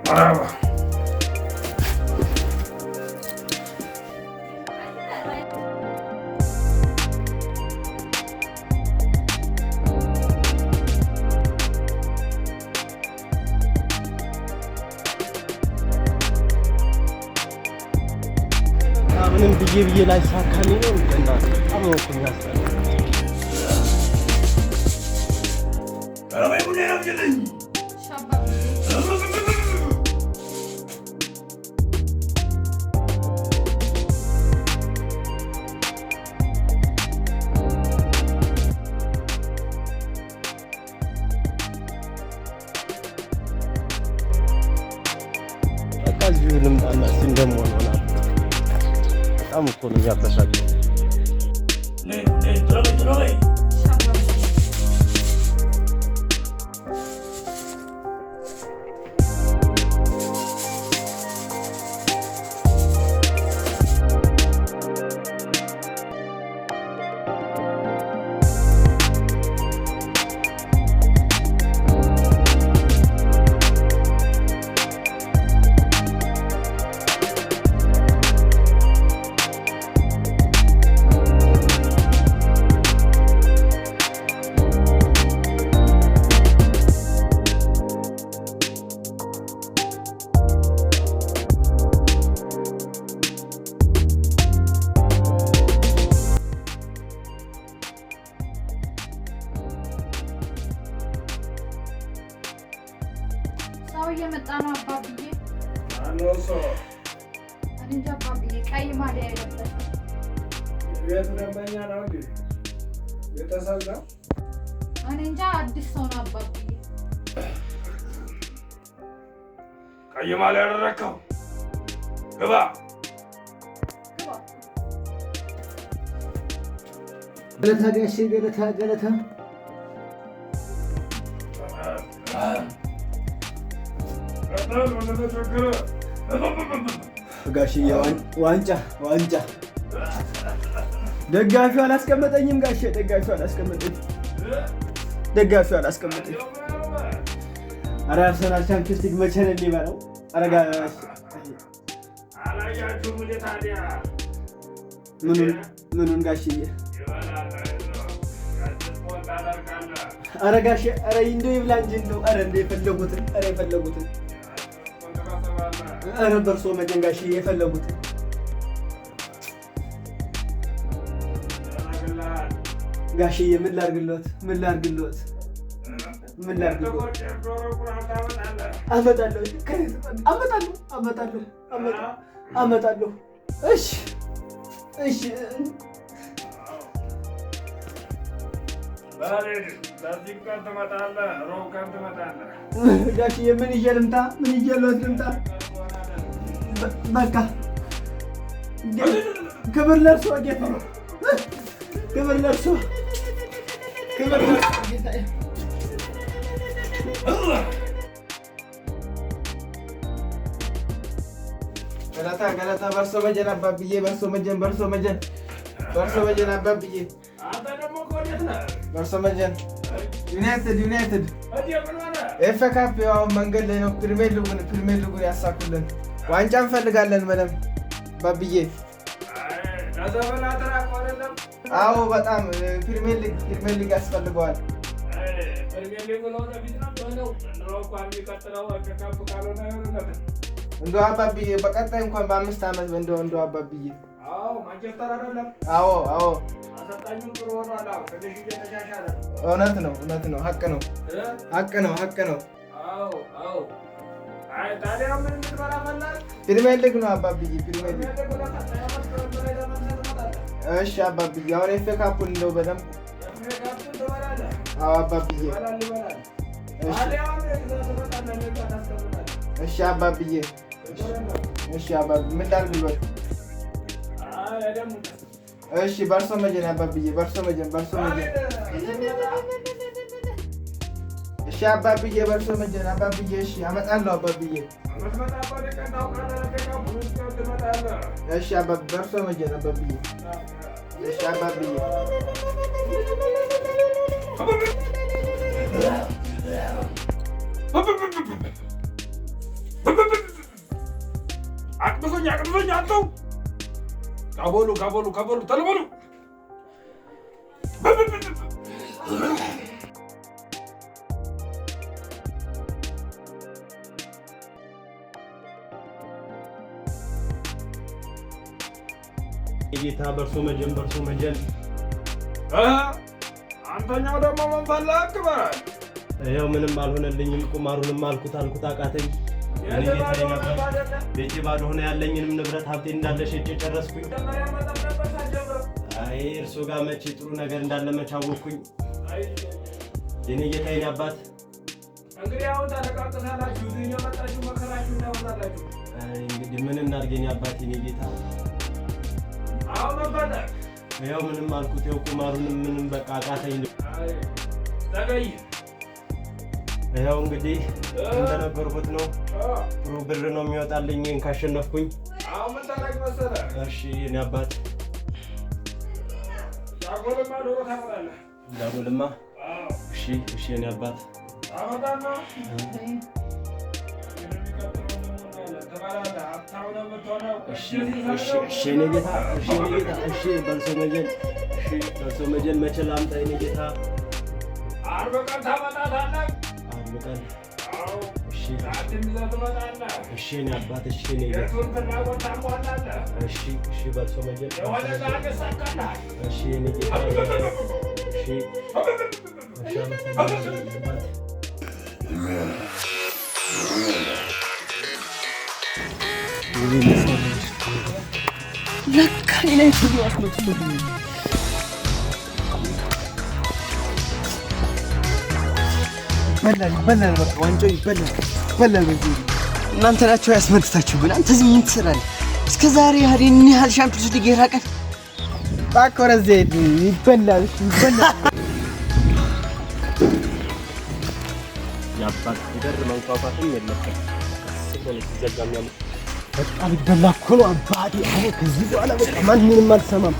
مرحبا ምንም ብዬ ላይ ሳካልኝ ነው እና አብሮኩኝ ያስታል አረባይ ቡኔ ነው ጀለኝ እዚሁ ልምጣና እስኪ እንደምሆን ሆና በጣም እኮ ነው ያበሳጨው። ሰው እየመጣ ነው አባብዬ። ማነው ሰው? እንጃ አባብዬ፣ ቀይ ማሊያ የለበሰ የቤት ደንበኛ ነው እንዴ? ቤተሰብ ነው? እኔ እንጃ፣ አዲስ ሰው ነው አባብዬ። ቀይ ማሊያ ያደረከው ግባ። ገለታ ጋሼ ገለታ ገለታ ጋሽዬ ዋንጫ ዋንጫ ደጋፊው አላስቀመጠኝም። ጋሼ ደጋፊው አላስቀመጠኝም። ደጋፊው አላስቀመጠኝም። ኧረ አርሰናል ቻምፒዮንስ ሊግ መቼ ነው የሚበላው? ኧረ አላያችሁም እንዴ ታዲያ? ምኑን ጋሽዬ? ኧረ ጋሼ ኧረ እንደው ይብላ እንጂ እንደው ኧረ እንደው የፈለጉትን ኧረ የፈለጉትን ኧረ በእርሶ መጀን ጋሽዬ የፈለጉትን ጋሽዬ ምን ላድርግልዎት? ምን ላድርግልዎት? ምን ላድርግልዎት? አመጣለሁ። እሺ እሺ በዚህ ቀን ትመጣለህ፣ ሮብ ቀን ትመጣለህ። ጋሽዬ ምን ይዤ ልምጣ? ምን ይዤ ልምጣ? በቃ ክብር ለእርሶ ጌታ፣ ክብር ለእርሶ፣ ክብር ለእርሶ ጌታ። ገለታ በርሶ መጀን አባብዬ፣ በርሶ መጀን አባብዬ። አንተ ደግሞ ከወዴት ነህ? በርሶ መጀን ዩናይትድ ኤፍ ኤ ካፕ ያው መንገድ ላይ ነው። ፕሪሚየር ሊጉን ያሳኩልን ዋንጫ እንፈልጋለን መለም ባብዬ። አዎ በጣም ፕሪሚየር ሊግ ያስፈልገዋል። እንደው አባብዬ በቀጣይ እንኳን በ5 ዓመት እንደው አባብዬ። ማንቸስተር አይደለም? አዎ አሰልጣኙም ጥሩ ሆኗል። ትንሽ እየተሻሻለ እውነት ነው። ሀቅ ነው። አይ ታዲያ ምን እንድትበላ ፈለግ? ፕሪሚየር ሊግ ነው አባብዬ፣ ፕሪሚየር ሊግ። እሺ አባብዬ፣ አሁን ኤፍ ኤ ካፑን እንደው በደምብ አዎ አባብዬ። እሺ አባብዬ፣ እሺ አባብዬ፣ ምን ላድርግልዎት? እሺ በርሶ መጀን አባብዬ፣ በርሶ መጀን። እሺ አባብዬ፣ በርሶ መጀን አባብዬ። እሺ አመጣለሁ አባብዬ። እሺ አባብዬ፣ በርሶ መጀን አባብዬ። እሺ አባብዬ አቅምሶኝ አጥተው ካቦሉ ተለበሉ ጌታ በርሶ መጀን አንተኛው ደግሞ ምን ፈለክ በል። ይኸው ምንም አልሆነልኝም። ቁማሩንም አልኩት አቃተኝ። ቤቴ ባዶ ሆነ። ያለኝንም ንብረት ሀብቴ እንዳለ ሸጬ ጨረስኩኝ። አይ እርሶ ጋር መቼ ጥሩ ነገር እንዳለ መቼ አወቅኩኝ። የኔ ጌታ የኔ አባት እንግዲህ አሁን ታለቃቅሳላችሁ እየመጣችሁ መከራችሁ እንዳወጣላችሁ። እንግዲህ ምን እናድርግ የኔ አባት የኔ ጌታ። አሁን መፈለግ ይኸው ምንም አልኩት። ይኸው ቁማሩንም ምንም በቃ አቃተኝ። ዘገይ ይኸው እንግዲህ እንደነበርኩት ነው። ጥሩ ብር ነው የሚወጣልኝ ካሸነፍኩኝ። አሁን ምን ታደርግ መሰለህ? እሺ የኔ አባት ዳጎልማ ዶሮ ታመጣለህ። ዳጎልማ? እሺ የኔ አባት አመጣና የኔ ጌታ በልሶ መጀን መቼ ላምጣ የኔ ጌታ? ዓርብ ቀን ታመጣታለህ። ዓርብ ቀን? እሺ የኔ አባት የኔ ጌታ የቱን ፍላጎት ታሟላለህ። እሺ በልሶ መጀን የሆነ ዛሬ ይሳካልሃል። የኔ ጌታ ይበላል በቃ ዋንጫው ይበላል። እናንተ ናቸው ያስመልክታችሁብን። አንተ እዚህ ምን ትሰራለህ? እስከ ዛሬ ያህል ሻምፒዮንስ ሊግ የራቀን እባክህ ወደዚያ ሂድ። ይበላል የአባት በር መንኳኳትም የለበትም። በጣም ይበላ እኮ ነው አባቴ። አሁን ከዚህ በኋላ በቃ ማንንም አልሰማም።